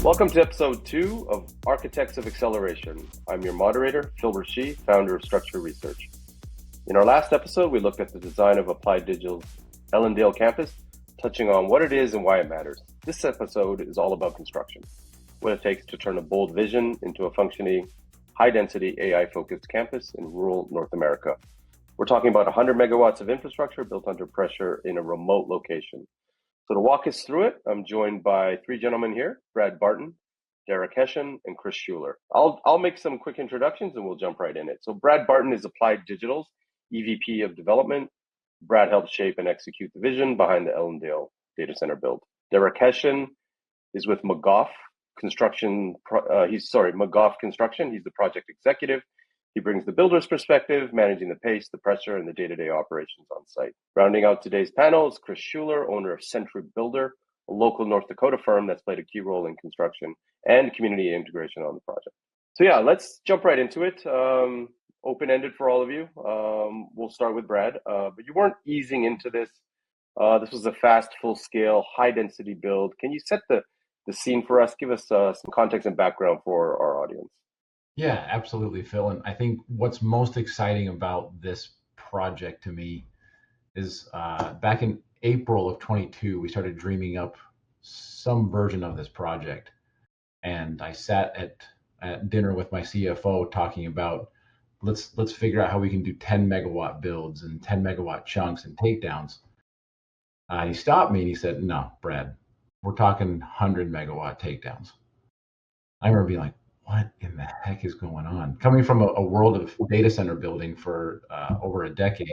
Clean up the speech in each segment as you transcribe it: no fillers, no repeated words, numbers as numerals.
Welcome to episode 2 of Architects of Acceleration. I'm your moderator, Phil Rashe, founder of Structure Research. In our last episode, we looked at the design of Applied Digital's Ellendale campus, touching on what it is and why it matters. This episode is all about construction, what it takes to turn a bold vision into a functioning, high-density, AI-focused campus in rural North America. We're talking about 100 megawatts of infrastructure built under pressure in a remote location. So to walk us through it, I'm joined by 3 gentlemen here, Brad Barton, Derek Hoeschen, and Chris Schuler. I'll make some quick introductions and we'll jump right in it. So Brad Barton is Applied Digital's EVP of Development. Brad helped shape and execute the vision behind the Ellendale data center build. Derek Hoeschen is with McGough Construction. McGough Construction. He's the project executive. He brings the builder's perspective, managing the pace, the pressure, and the day-to-day operations on site. Rounding out today's panel is Chris Schuler, owner of Century Builder, a local North Dakota firm that's played a key role in construction and community integration on the project. So yeah, let's jump right into it. Open-ended for all of you. We'll start with Brad, but you weren't easing into this. This was a fast, full-scale, high-density build. Can you set the scene for us? Give us some context and background for our audience. Yeah, absolutely, Phil. And I think what's most exciting about this project to me is back in April of 22, we started dreaming up some version of this project. And I sat at dinner with my CFO talking about let's figure out how we can do 10 megawatt builds and 10 megawatt chunks and takedowns. He stopped me and he said, "No, Brad, we're talking 100 megawatt takedowns." I remember being like, what in the heck is going on? Coming from a world of data center building for over a decade,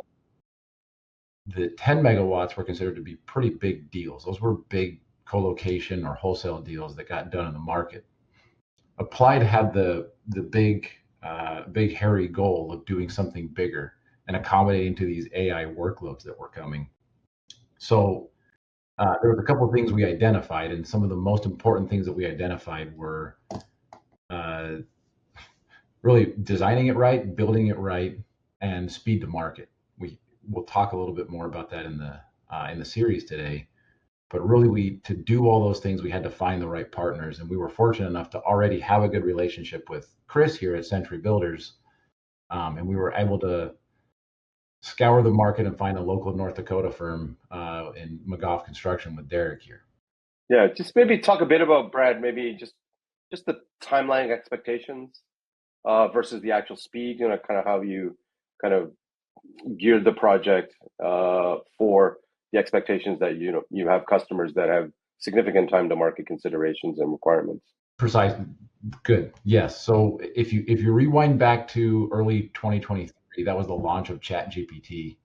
the 10 megawatts were considered to be pretty big deals. Those were big co-location or wholesale deals that got done in the market. Applied had the big hairy goal of doing something bigger and accommodating to these AI workloads that were coming. So there was a couple of things we identified, and some of the most important things that we identified were really designing it right, building it right, and speed to market. We'll talk a little bit more about that in the series today. But really, to do all those things, we had to find the right partners, and we were fortunate enough to already have a good relationship with Chris here at Century Builders, and we were able to scour the market and find a local North Dakota firm in McGough Construction with Derek here. Yeah, just maybe talk a bit about Brad, maybe just the timeline expectations versus the actual speed, kind of how you kind of geared the project for the expectations that you have customers that have significant time to market considerations and requirements. Precisely. Good. Yes. So if you rewind back to early 2023, that was the launch of ChatGPT,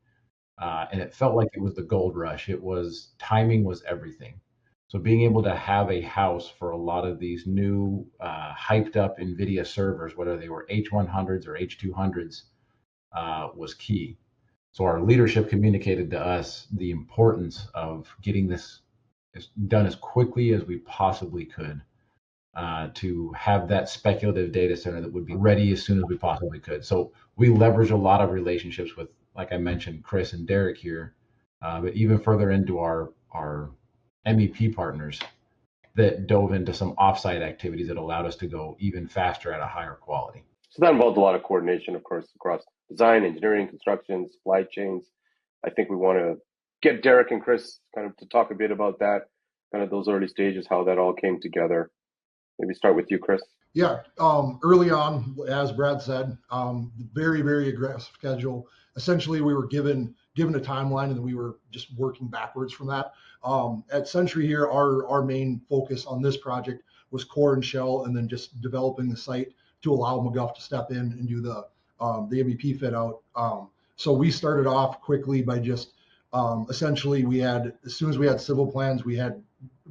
and it felt like it was the gold rush. Timing was everything. So being able to have a house for a lot of these new hyped up NVIDIA servers, whether they were H100s or H200s, was key. So our leadership communicated to us the importance of getting this done as quickly as we possibly could to have that speculative data center that would be ready as soon as we possibly could. So we leveraged a lot of relationships with, like I mentioned, Chris and Derek here, but even further into our MEP partners that dove into some offsite activities that allowed us to go even faster at a higher quality. So that involved a lot of coordination, of course, across design, engineering, construction, supply chains. I think we want to get Derek and Chris kind of to talk a bit about that, kind of those early stages, how that all came together. Maybe start with you, Chris. Yeah, early on, as Brad said, very, very aggressive schedule. Essentially, we were given a timeline, and we were just working backwards from that. At Century here, our main focus on this project was core and shell, and then just developing the site to allow McGough to step in and do the MEP fit out. So we started off quickly by just essentially as soon as we had civil plans, we had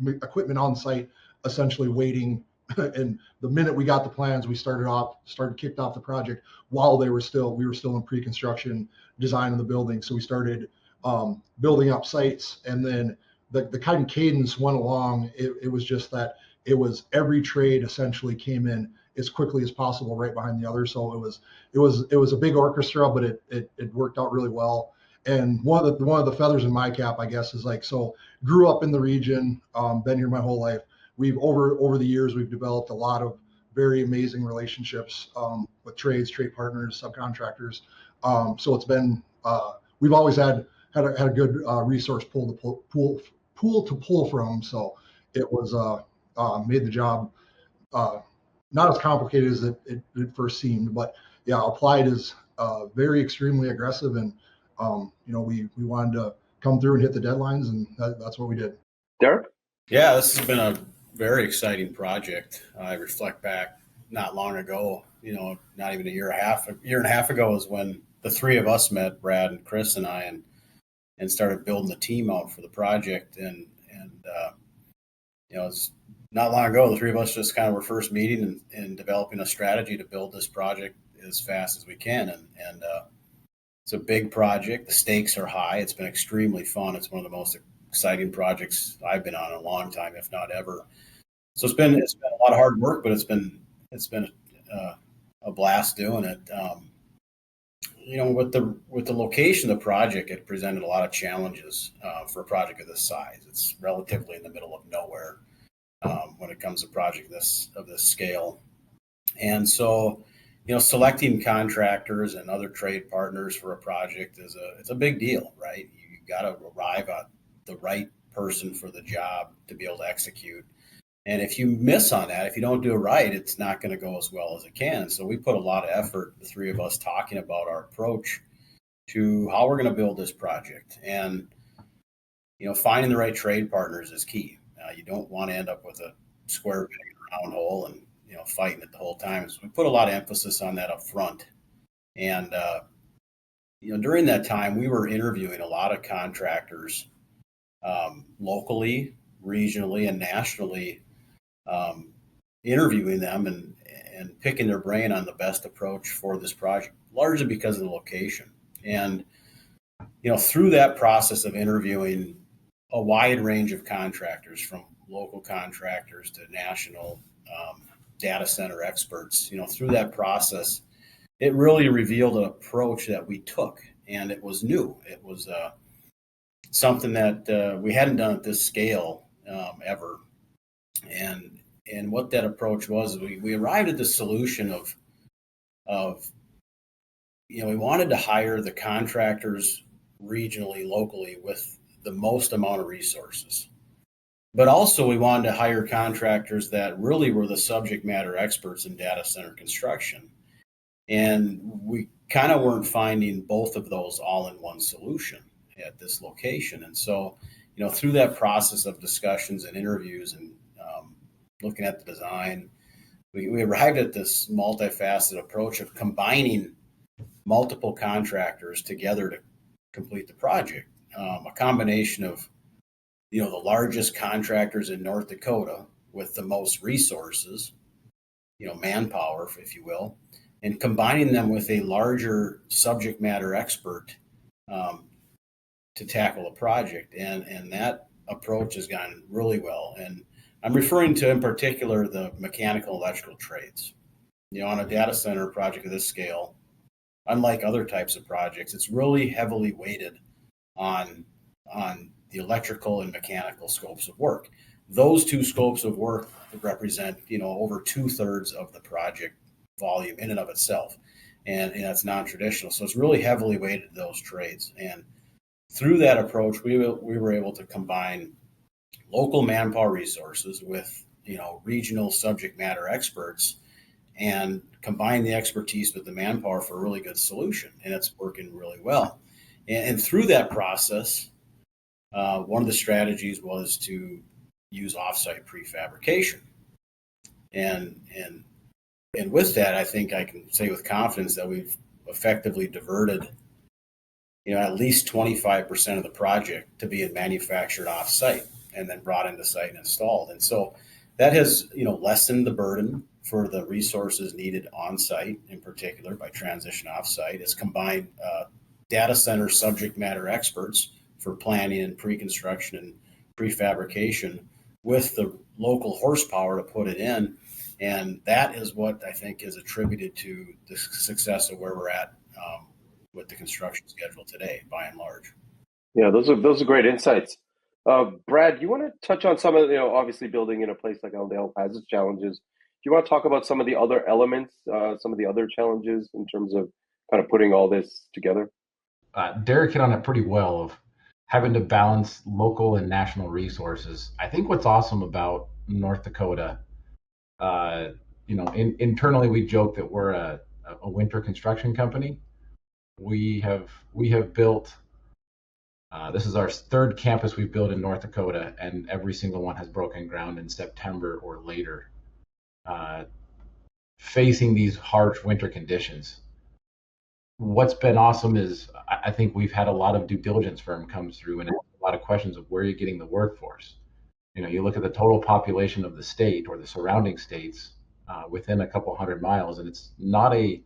equipment on site, essentially waiting. And the minute we got the plans, we kicked off the project while we were still in pre-construction design of the building. So we started building up sites, and then the kind of cadence went along. It was just that it was every trade essentially came in as quickly as possible right behind the other. So it was a big orchestra, but it worked out really well. And one of the feathers in my cap, I guess, is grew up in the region, been here my whole life. we've over the years, we've developed a lot of very amazing relationships with trade partners, subcontractors. So it's been, we've always had a good resource pool to pull from. So it was made the job not as complicated as it first seemed. But yeah, Applied is very extremely aggressive, and we wanted to come through and hit the deadlines, and that's what we did. Derek? Yeah, this has been a very exciting project. I reflect back not long ago, not even a year and a half ago is when the three of us met, Brad and Chris and I, and started building the team out for the project. And it's not long ago, the three of us just kind of were first meeting and developing a strategy to build this project as fast as we can. And it's a big project. The stakes are high. It's been extremely fun. It's one of the most exciting projects I've been on in a long time, if not ever. So it's been a lot of hard work, but it's been a blast doing it. With the location of the project, it presented a lot of challenges for a project of this size. It's relatively in the middle of nowhere when it comes to a project of this scale, and so selecting contractors and other trade partners for a project it's a big deal, right? You got to arrive at the right person for the job to be able to execute. And if you miss on that, if you don't do it right, it's not going to go as well as it can. So we put a lot of effort, the three of us, talking about our approach to how we're going to build this project. And, finding the right trade partners is key. You don't want to end up with a square peg in a round hole and, fighting it the whole time. So we put a lot of emphasis on that up front. And, during that time, we were interviewing a lot of contractors locally, regionally, and nationally, interviewing them and picking their brain on the best approach for this project, largely because of the location. And, through that process of interviewing a wide range of contractors, from local contractors to national data center experts, through that process, it really revealed an approach that we took, and it was new. It was something that we hadn't done at this scale ever. And what that approach was, we arrived at the solution of we wanted to hire the contractors regionally, locally, with the most amount of resources. But also we wanted to hire contractors that really were the subject matter experts in data center construction. And we kind of weren't finding both of those all in one solution at this location. And so, through that process of discussions and interviews and looking at the design, we arrived at this multifaceted approach of combining multiple contractors together to complete the project. A combination of, the largest contractors in North Dakota with the most resources, manpower, if you will, and combining them with a larger subject matter expert to tackle a project. And that approach has gone really well. And I'm referring to, in particular, the mechanical electrical trades. On a data center project of this scale, unlike other types of projects, it's really heavily weighted on the electrical and mechanical scopes of work. Those two scopes of work represent, over 2/3 of the project volume in and of itself. And that's non-traditional. So it's really heavily weighted those trades. And through that approach, we were able to combine local manpower resources with, regional subject matter experts, and combine the expertise with the manpower for a really good solution. And it's working really well. And through that process, one of the strategies was to use offsite prefabrication. And with that, I think I can say with confidence that we've effectively diverted, at least 25% of the project to being manufactured off-site and then brought into site and installed. And so that has, lessened the burden for the resources needed on-site, in particular by transition off-site. It's combined data center subject matter experts for planning and pre-construction and prefabrication with the local horsepower to put it in. And that is what I think is attributed to the success of where we're at with the construction schedule today, by and large. Yeah, those are great insights. Brad, you want to touch on some of obviously building in a place like Allendale has its challenges. Do you want to talk about some of the other elements, some of the other challenges in terms of kind of putting all this together? Derek hit on it pretty well of having to balance local and national resources. I think what's awesome about North Dakota, uh, internally we joke that we're a winter construction company. We have built. This is our third campus we've built in North Dakota, and every single one has broken ground in September or later, uh, facing these harsh winter conditions. What's been awesome is I think we've had a lot of due diligence firm come through and ask a lot of questions of where you're getting the workforce. You look at the total population of the state or the surrounding states within a couple hundred miles, and it's not a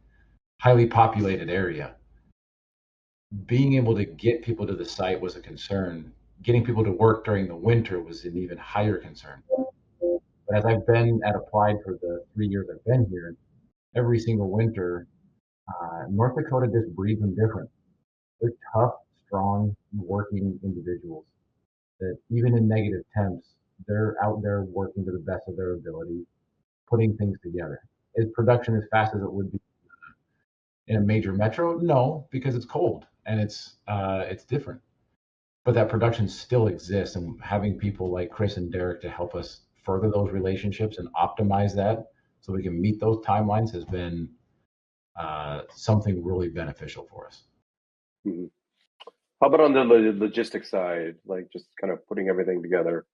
highly populated area. Being able to get people to the site was a concern. Getting people to work during the winter was an even higher concern. But as I've been at Applied for the 3 years I've been here, every single winter, North Dakota just breeds them different. They're tough, strong, working individuals that even in negative temps, they're out there working to the best of their ability, putting things together. Is production as fast as it would be in a major metro? No, because it's cold and it's different. But that production still exists, and having people like Chris and Derek to help us further those relationships and optimize that so we can meet those timelines has been something really beneficial for us. Mhm. How about on the logistics side, like just kind of putting everything together?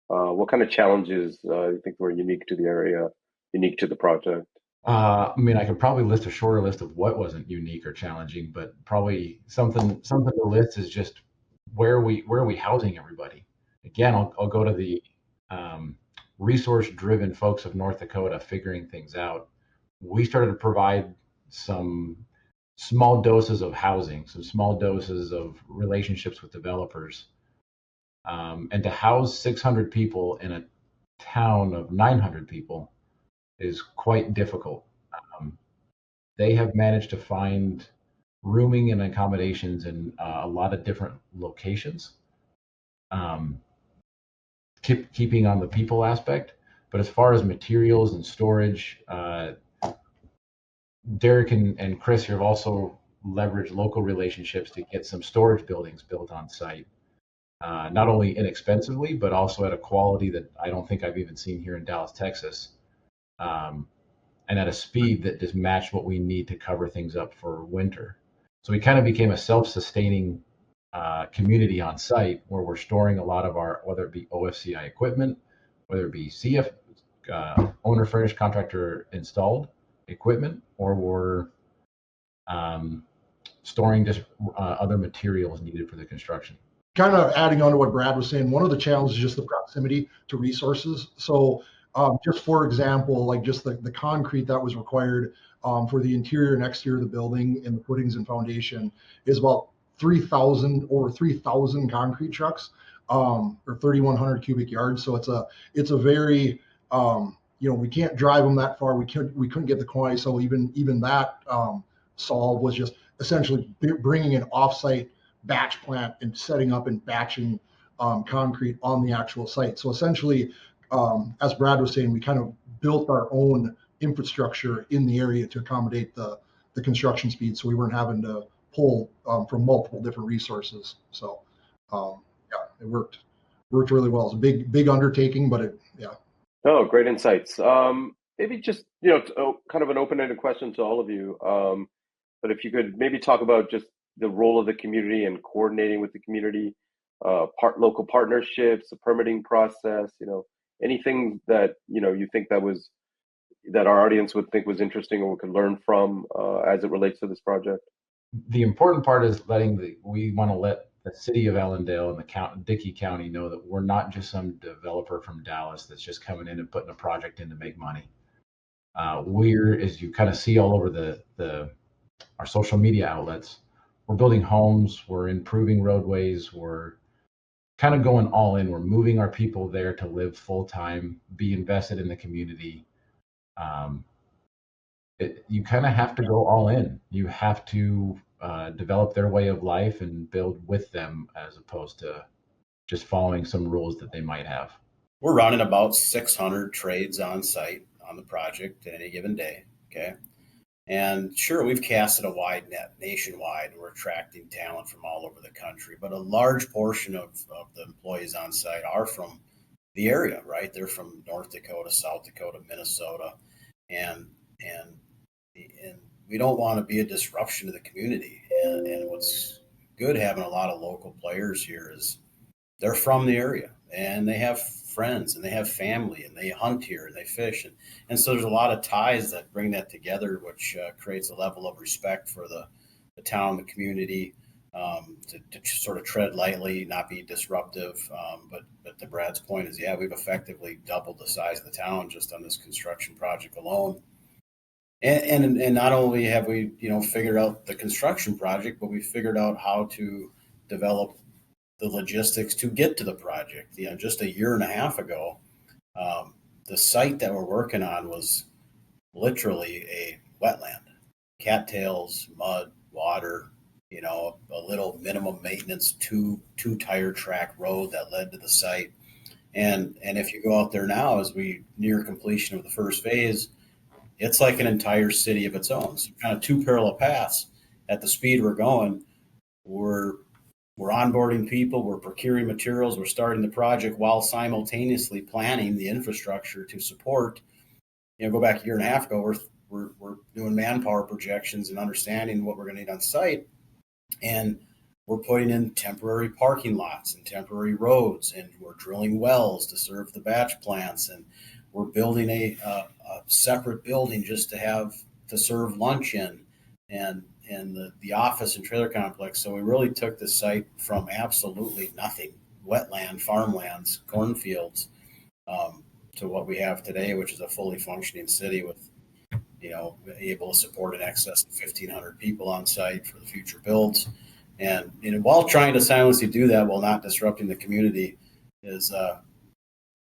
What kind of challenges you think were unique to the area, unique to the project? I mean, I could probably list a shorter list of what wasn't unique or challenging, but probably something to list is just where are we housing everybody? Again, I'll go to the um, resource-driven folks of North Dakota figuring things out. We started to provide some small doses of housing, some small doses of relationships with developers, and to house 600 people in a town of 900 people is quite difficult. Um, they have managed to find rooming and accommodations in a lot of different locations, um, keeping on the people aspect. But as far as materials and storage, Derek and Chris here have also leveraged local relationships to get some storage buildings built on site. Not only inexpensively, but also at a quality that I don't think I've even seen here in Dallas, Texas. Um, and at a speed that just matched what we need to cover things up for winter. So we kind of became a self-sustaining community on site where we're storing a lot of our, whether it be OFCI equipment, whether it be CF, owner furnished contractor installed equipment, or we're um, storing just other materials needed for the construction. Kind of adding on to what Brad was saying, one of the challenges is just the proximity to resources. So just for example, like just the concrete that was required for the interior and exterior of the building and the footings and foundation is about 3,000 concrete trucks or 3,100 cubic yards. So it's a very we can't drive them that far. We couldn't get the quantity. So even that solve was just essentially bringing an offsite batch plant and setting up and batching concrete on the actual site. So essentially, as Brad was saying, we kind of built our own infrastructure in the area to accommodate the construction speed. So we weren't having to pull from multiple different resources. So yeah, it worked really well. It's a big undertaking, but yeah. Oh, great insights. Maybe just kind of an open-ended question to all of you. But if you could maybe talk about just the role of the community and coordinating with the community, local partnerships, the permitting process, anything that you think that our audience would think was interesting or we could learn from as it relates to this project. The important part is we want to let the city of Allendale and the Dickey County know that we're not just some developer from Dallas that's just coming in and putting a project in to make money. We're, as you kind of see all over our social media outlets, we're building homes, we're improving roadways, we're kind of going all in. We're moving our people there to live full time, be invested in the community. You kind of have to go all in. You have to develop their way of life and build with them as opposed to just following some rules that they might have? We're running about 600 trades on site on the project at any given day. Okay. And sure, we've casted a wide net nationwide. We're attracting talent from all over the country, but a large portion of the employees on site are from the area, right? They're from North Dakota, South Dakota, Minnesota, and and and we don't want to be a disruption to the community. And what's good having a lot of local players here is they're from the area and they have friends and they have family and they hunt here and they fish and so there's a lot of ties that bring that together, which creates a level of respect for the town, the community, to sort of tread lightly, not be disruptive. But to Brad's point is, yeah, we've effectively doubled the size of the town just on this construction project alone. And not only have we figured out the construction project, but we figured out how to develop the logistics to get to the project. Just a year and a half ago, the site that we're working on was literally a wetland, cattails, mud, water, a little minimum maintenance two tire track road that led to the site. And if you go out there now, as we near completion of the first phase, it's like an entire city of its own. So kind of two parallel paths. At the speed we're going, we're onboarding people, we're procuring materials, we're starting the project while simultaneously planning the infrastructure to support. Go back a year and a half ago, we're doing manpower projections and understanding what we're going to need on site, and we're putting in temporary parking lots and temporary roads, and we're drilling wells to serve the batch plants, and we're building a separate building just to serve lunch in, and the office and trailer complex. So we really took the site from absolutely nothing, wetland, farmlands, cornfields, to what we have today, which is a fully functioning city with, able to support in excess of 1,500 people on site for the future builds. And while trying to silently do that while not disrupting the community is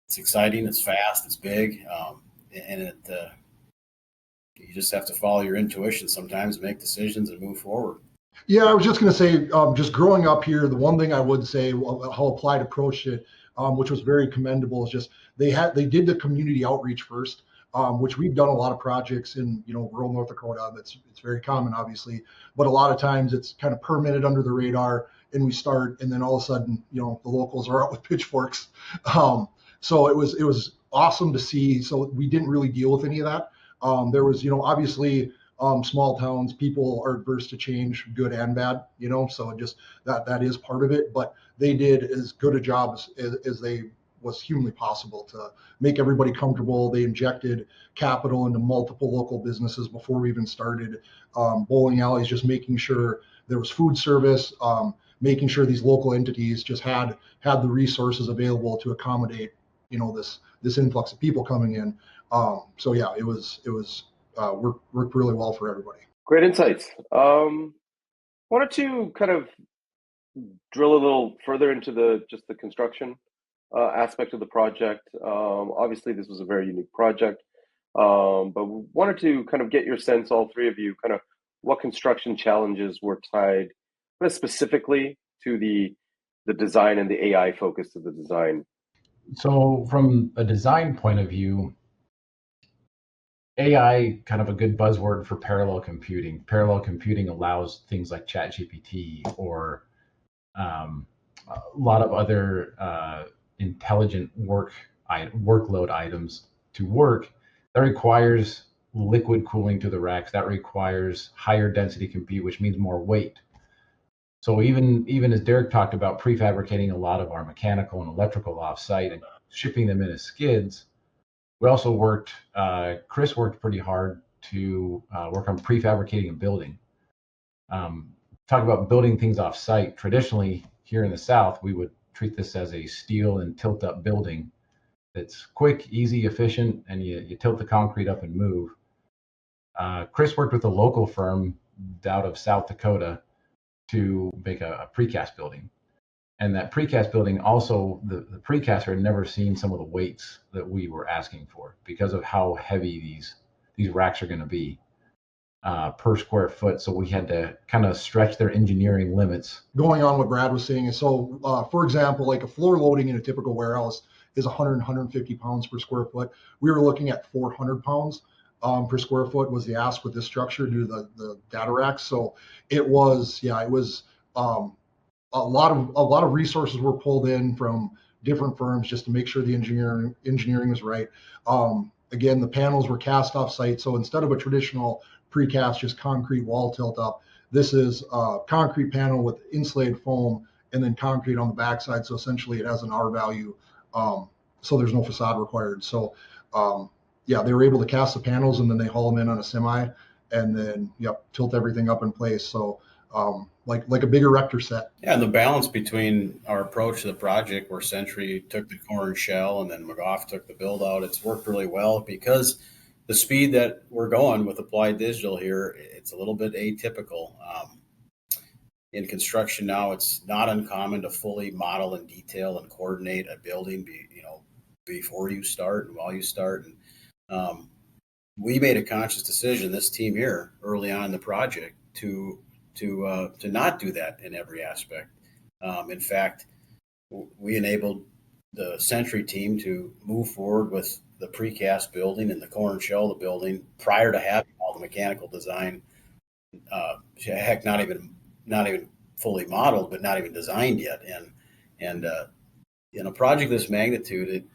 it's exciting, it's fast, it's big, and you just have to follow your intuition sometimes, make decisions, and move forward. Yeah, I was just going to say, just growing up here, the one thing I would say how Applied approached it, which was very commendable, is just they did the community outreach first, which we've done a lot of projects in rural North Dakota. It's very common, obviously, but a lot of times it's kind of permitted under the radar, and we start, and then all of a sudden, the locals are out with pitchforks. So it was awesome to see. So we didn't really deal with any of that. There was, obviously, small towns, people are adverse to change, good and bad, so just that is part of it. But they did as good a job as they was humanly possible to make everybody comfortable. They injected capital into multiple local businesses before we even started. Bowling alleys, just making sure there was food service, making sure these local entities just had the resources available to accommodate, this influx of people coming in. So yeah, it was worked really well for everybody. Great insights. Wanted to kind of drill a little further into the construction aspect of the project. Obviously, this was a very unique project, but we wanted to kind of get your sense, all three of you, kind of what construction challenges were tied kind of specifically to the design and the AI focus of the design. So from a design point of view, AI, kind of a good buzzword for parallel computing. Parallel computing allows things like ChatGPT or a lot of other intelligent workload items to work. That requires liquid cooling to the racks. That requires higher density compute, which means more weight. So even as Derek talked about prefabricating a lot of our mechanical and electrical offsite and shipping them in as skids, we also Chris worked pretty hard to work on prefabricating a building. Talk about building things off site. Traditionally, here in the South, we would treat this as a steel and tilt up building that's quick, easy, efficient, and you tilt the concrete up and move. Chris worked with a local firm out of South Dakota to make a precast building. And that precast building also, the precaster had never seen some of the weights that we were asking for because of how heavy these racks are going to be. per square foot. So we had to kind of stretch their engineering limits. Going on what Brad was saying is, so for example, like a floor loading in a typical warehouse is 100, 150 pounds per square foot. We were looking at 400 pounds per square foot was the ask with this structure due to the data racks. So it was, a lot of resources were pulled in from different firms just to make sure the engineering was right. Again, the panels were cast off site, so instead of a traditional precast, just concrete wall tilt up, this is a concrete panel with insulated foam and then concrete on the backside. So essentially, it has an R value, so there's no facade required. So they were able to cast the panels and then they haul them in on a semi, and then tilt everything up in place. So like a big erector set. Yeah, and the balance between our approach to the project, where Century took the core and shell and then McGough took the build out, it's worked really well because the speed that we're going with Applied Digital here, it's a little bit atypical. In construction now, it's not uncommon to fully model and detail and coordinate a building, before you start and while you start. And we made a conscious decision, this team here, early on in the project, to not do that in every aspect. In fact, we enabled the Century team to move forward with the precast building and the core and shell of the building prior to having all the mechanical design. Not even fully modeled, but not even designed yet. And in a project this magnitude,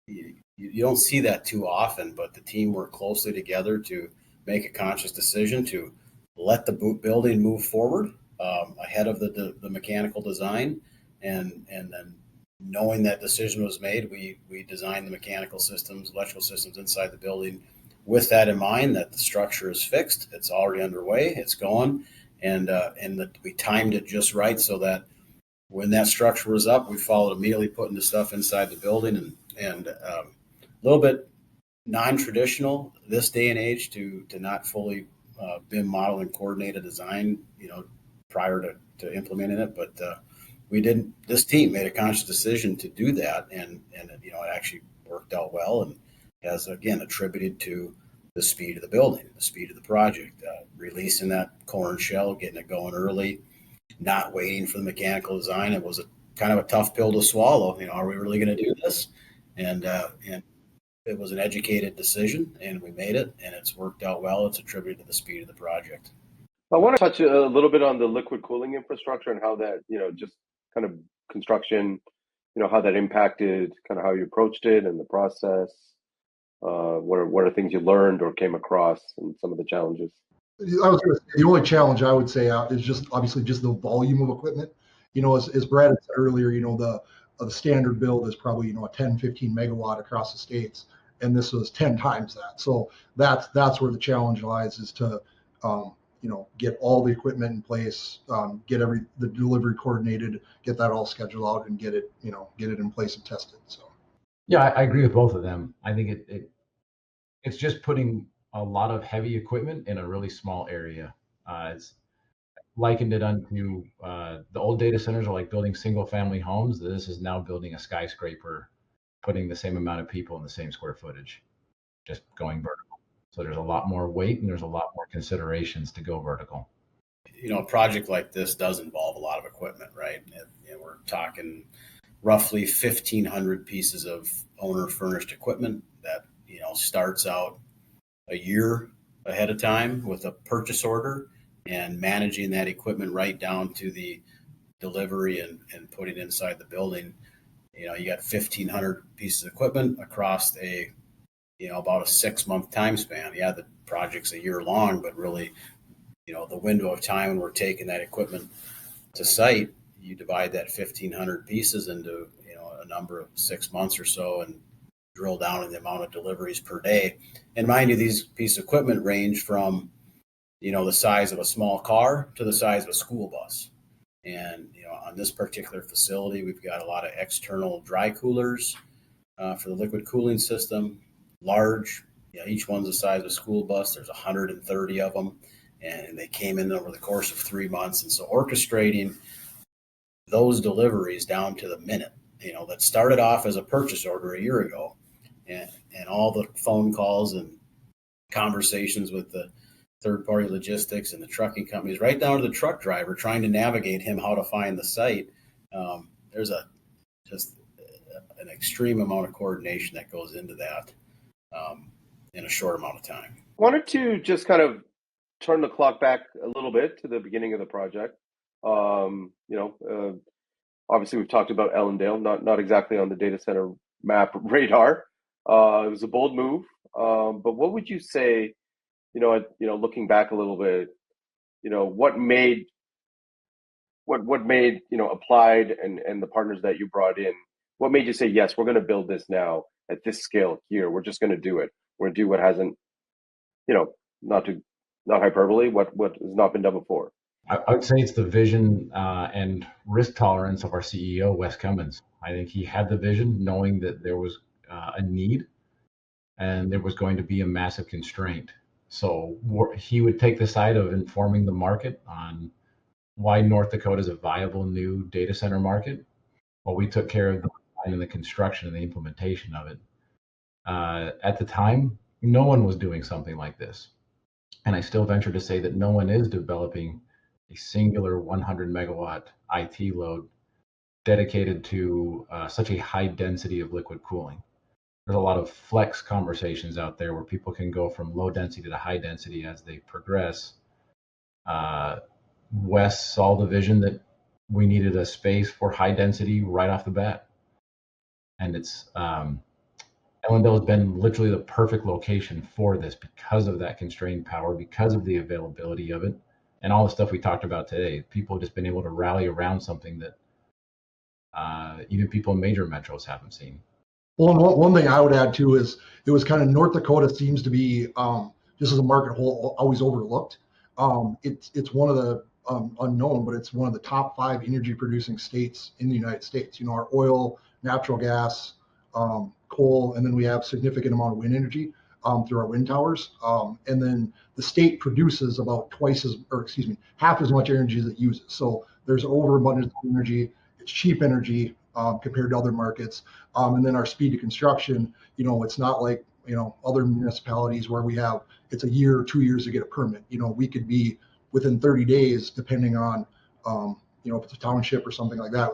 you don't see that too often. But the team worked closely together to make a conscious decision to let the building move forward ahead of the mechanical design, and then knowing that decision was made, we designed the mechanical systems, electrical systems inside the building with that in mind, that the structure is fixed, it's already underway, it's going, and that we timed it just right so that when that structure was up, we followed immediately putting the stuff inside the building, and a little bit non-traditional this day and age to not fully BIM model and coordinate a design, prior to implementing it. But this team made a conscious decision to do that. And it actually worked out well and has, again, attributed to the speed of the building, the speed of the project, releasing that core and shell, getting it going early, not waiting for the mechanical design. It was a kind of a tough pill to swallow. Are we really going to do this? And it was an educated decision, and we made it, and it's worked out well. It's attributed to the speed of the project. I want to touch a little bit on the liquid cooling infrastructure and how that, just kind of construction, how that impacted kind of how you approached it and the process. What are things you learned or came across and some of the challenges? I was going to say, the only challenge I would say is just obviously just the volume of equipment. As Brad had said earlier, the standard build is probably, a 10, 15 megawatt across the states. And this was 10 times that. So that's where the challenge lies, is to, get all the equipment in place, get the delivery coordinated, get that all scheduled out, and get it in place and tested. So. Yeah, I agree with both of them. I think it's just putting a lot of heavy equipment in a really small area. It's likened it unto the old data centers are like building single family homes. This is now building a skyscraper, putting the same amount of people in the same square footage, just going vertical. So there's a lot more weight and there's a lot more considerations to go vertical. A project like this does involve a lot of equipment, right? We're talking roughly 1,500 pieces of owner furnished equipment that, starts out a year ahead of time with a purchase order, and managing that equipment right down to the delivery and putting it inside the building. You got 1,500 pieces of equipment across about a 6-month time span. Yeah, the project's a year long, but really, the window of time when we're taking that equipment to site, you divide that 1,500 pieces into, a number of 6 months or so, and drill down in the amount of deliveries per day. And mind you, these pieces of equipment range from, the size of a small car to the size of a school bus. And, on this particular facility, we've got a lot of external dry coolers for the liquid cooling system, large, each one's the size of a school bus. There's 130 of them, and they came in over the course of 3 months. And so orchestrating those deliveries down to the minute, that started off as a purchase order a year ago, and all the phone calls and conversations with the third-party logistics and the trucking companies, right down to the truck driver trying to navigate him how to find the site. There's just an extreme amount of coordination that goes into that in a short amount of time. Wanted to just kind of turn the clock back a little bit to the beginning of the project. Obviously we've talked about Ellendale, not exactly on the data center map radar. It was a bold move, but what would you say? Looking back a little bit, what made Applied and the partners that you brought in, what made you say, yes, we're going to build this now at this scale here. We're just going to do it. We're going to do what hasn't, not hyperbole, what has not been done before. I would say it's the vision and risk tolerance of our CEO, Wes Cummins. I think he had the vision, knowing that there was a need and there was going to be a massive constraint. So he would take the side of informing the market on why North Dakota is a viable new data center market, while we took care of the design and the construction and the implementation of it. At the time, no one was doing something like this. And I still venture to say that no one is developing a singular 100 megawatt IT load dedicated to such a high density of liquid cooling. There's a lot of flex conversations out there where people can go from low density to high density as they progress. Wes saw the vision that we needed a space for high density right off the bat. And it's Ellendale has been literally the perfect location for this because of that constrained power, because of the availability of it, and all the stuff we talked about today. People have just been able to rally around something that even people in major metros haven't seen. Well, and one thing I would add too is it was kind of North Dakota seems to be just as a market whole always overlooked. It's one of the unknown, but it's one of the top 5 energy producing states in the United States. Our oil, natural gas, coal, and then we have significant amount of wind energy through our wind towers. And then the state produces about half as much energy as it uses. So there's overabundance of energy. It's cheap energy compared to other markets. And then our speed to construction, it's not like, other municipalities where it's a year or 2 years to get a permit. We could be within 30 days, depending on, if it's a township or something like that.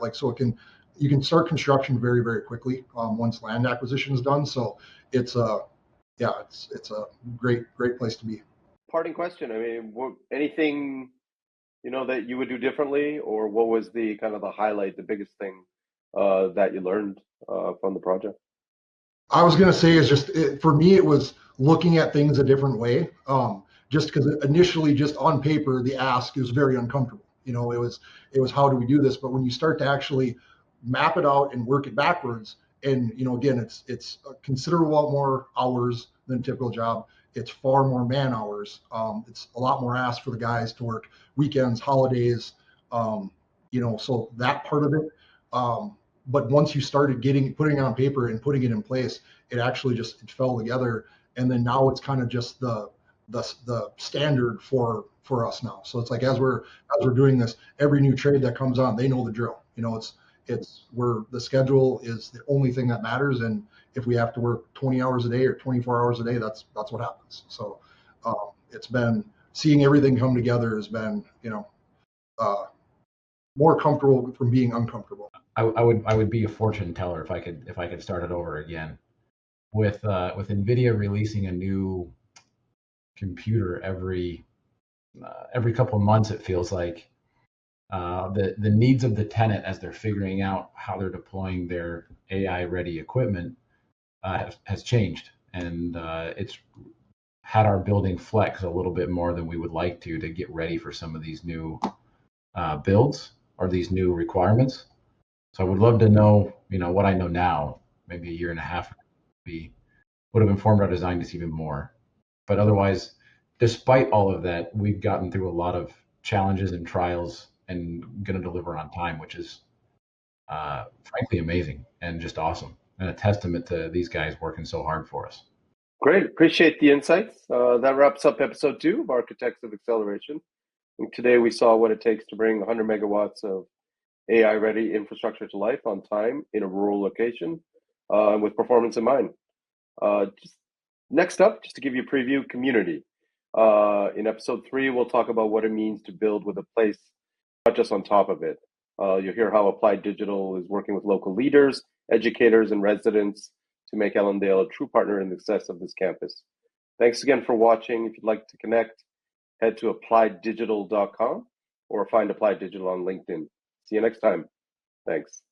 You can start construction very, very quickly once land acquisition is done. So it's a great place to be. Parting question. I mean, anything, that you would do differently, or what was the kind of the highlight, the biggest thing that you learned from the project? I was going to say for me, it was looking at things a different way. Just because initially, just on paper, the ask is very uncomfortable. It was how do we do this? But when you start to actually map it out and work it backwards, and again, it's a considerable more hours than a typical job. It's far more man hours. It's a lot more asked for the guys to work weekends, holidays. So that part of it. But once you started putting it on paper and putting it in place, it actually it fell together. And then now it's kind of just the standard for us now. So it's like as we're doing this, every new trade that comes on, they know the drill. It's where the schedule is the only thing that matters. And if we have to work 20 hours a day or 24 hours a day, that's what happens. So it's been seeing everything come together has been, more comfortable from being uncomfortable. I would be a fortune teller if I could start it over again. With NVIDIA releasing a new computer every couple of months, it feels like the needs of the tenant as they're figuring out how they're deploying their AI ready equipment has changed, and it's had our building flex a little bit more than we would like to get ready for some of these new builds or these new requirements. So I would love to know, what I know now, maybe a year and a half would have informed our design just even more. But otherwise, despite all of that, we've gotten through a lot of challenges and trials and going to deliver on time, which is frankly amazing and just awesome, and a testament to these guys working so hard for us. Great. Appreciate the insights. That wraps up episode 2 of Architects of Acceleration. And today we saw what it takes to bring 100 megawatts of AI-ready infrastructure to life on time in a rural location with performance in mind. Just next up, just to give you a preview, community. In episode 3, we'll talk about what it means to build with a place, not just on top of it. You'll hear how Applied Digital is working with local leaders, educators, and residents to make Ellendale a true partner in the success of this campus. Thanks again for watching. If you'd like to connect, head to applieddigital.com or find Applied Digital on LinkedIn. See you next time. Thanks.